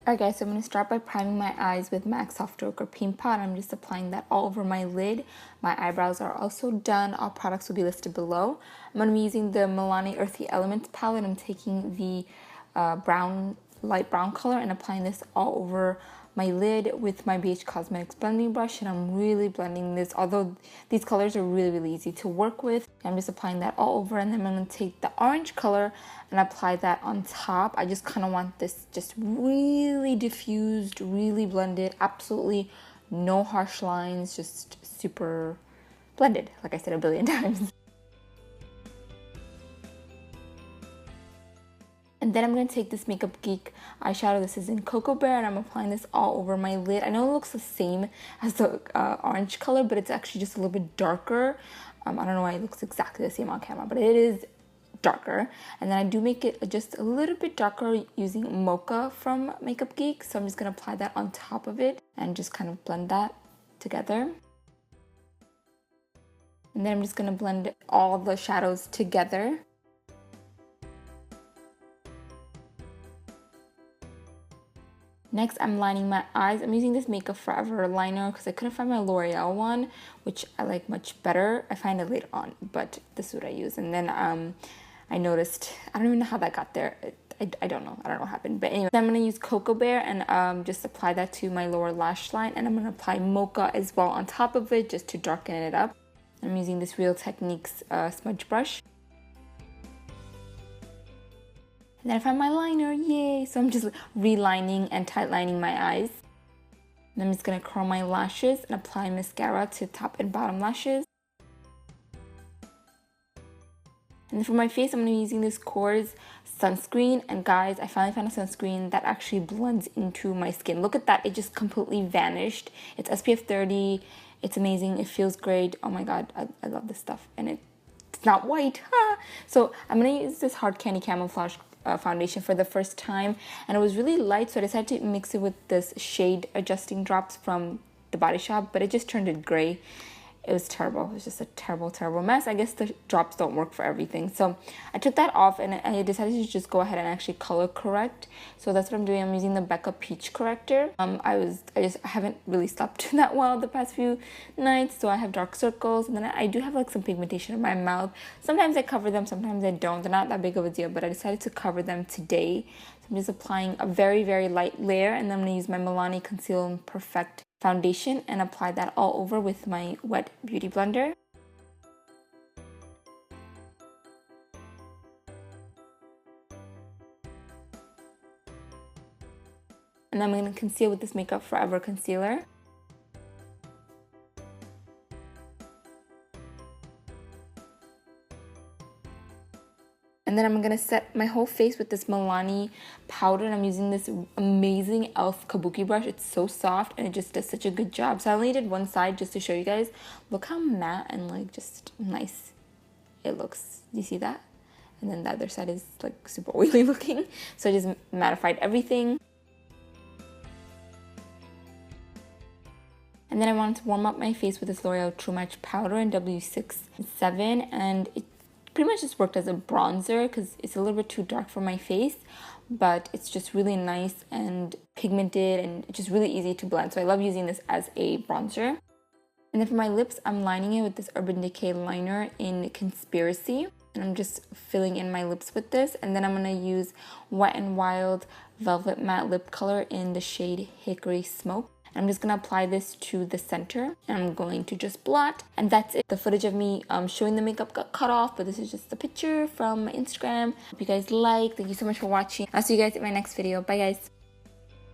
Alright guys, so I'm going to start by priming my eyes with MAC Soft Ochre Paint Pot. I'm just applying that all over my lid. My eyebrows are also done. All products will be listed below. I'm going to be using the Milani Earthy Elements palette. I'm taking the light brown color and applying this all over my lid with my BH Cosmetics blending brush, and I'm really blending this, although these colors are really easy to work with. I'm just applying that all over, and then I'm going to take the orange color and apply that on top. I just kind of want this just really diffused, really blended, absolutely no harsh lines, just super blended, like I said a billion times. And then I'm going to take this Makeup Geek eyeshadow. This is in Cocoa Bear, and I'm applying this all over my lid. I know it looks the same as the orange color, but it's actually just a little bit darker. I don't know why it looks exactly the same on camera, but it is darker. And then I do make it just a little bit darker using Mocha from Makeup Geek. So I'm just going to apply that on top of it and just kind of blend that together. And then I'm just going to blend all the shadows together. Next, I'm lining my eyes. I'm using this Makeup Forever liner because I couldn't find my L'Oreal one, which I like much better. I find it later on, but this is what I use. And then I noticed, I don't even know how that got there. I don't know. I don't know what happened. But anyway, I'm going to use Cocoa Bear and just apply that to my lower lash line. And I'm going to apply Mocha as well on top of it just to darken it up. I'm using this Real Techniques smudge brush. And then I found my liner, yay! So I'm just relining and tightlining my eyes. And I'm just going to curl my lashes and apply mascara to top and bottom lashes. And then for my face, I'm going to be using this Korres sunscreen. And guys, I finally found a sunscreen that actually blends into my skin. Look at that, it just completely vanished. It's SPF 30, it's amazing, it feels great. Oh my god, I love this stuff. And it's not white. So I'm going to use this Hard Candy Camouflage foundation for the first time, and it was really light, so I decided to mix it with this shade adjusting drops from the Body Shop, but it just turned it gray. It was terrible. It was just a terrible mess. I guess the drops don't work for everything. So I took that off and I decided to just go ahead and actually color correct. So that's what I'm doing. I'm using the Becca Peach Corrector. I haven't really slept that well the past few nights, so I have dark circles, and then I do have like some pigmentation in my mouth. Sometimes I cover them, sometimes I don't. They're not that big of a deal, but I decided to cover them today. So I'm just applying a very light layer, and then I'm going to use my Milani Conceal and Perfect foundation and apply that all over with my wet beauty blender. And I'm going to conceal with this Makeup Forever concealer. And then I'm going to set my whole face with this Milani powder, and I'm using this amazing e.l.f. Kabuki brush. It's so soft and it just does such a good job. So I only did one side just to show you guys. Look how matte and like just nice it looks. Do you see that? And then the other side is like super oily looking. So I just mattified everything. And then I wanted to warm up my face with this L'Oreal True Match powder in W67, and it pretty much just worked as a bronzer because it's a little bit too dark for my face, but it's just really nice and pigmented and just really easy to blend. So I love using this as a bronzer. And then for my lips, I'm lining it with this Urban Decay liner in Conspiracy, and I'm just filling in my lips with this. And then I'm going to use Wet n Wild Velvet Matte Lip Color in the shade Hickory Smoke. I'm just going to apply this to the center, and I'm going to just blot, and that's it. The footage of me showing the makeup got cut off, but this is just the picture from my Instagram. Hope you guys like. Thank you so much for watching. I'll see you guys in my next video. Bye guys.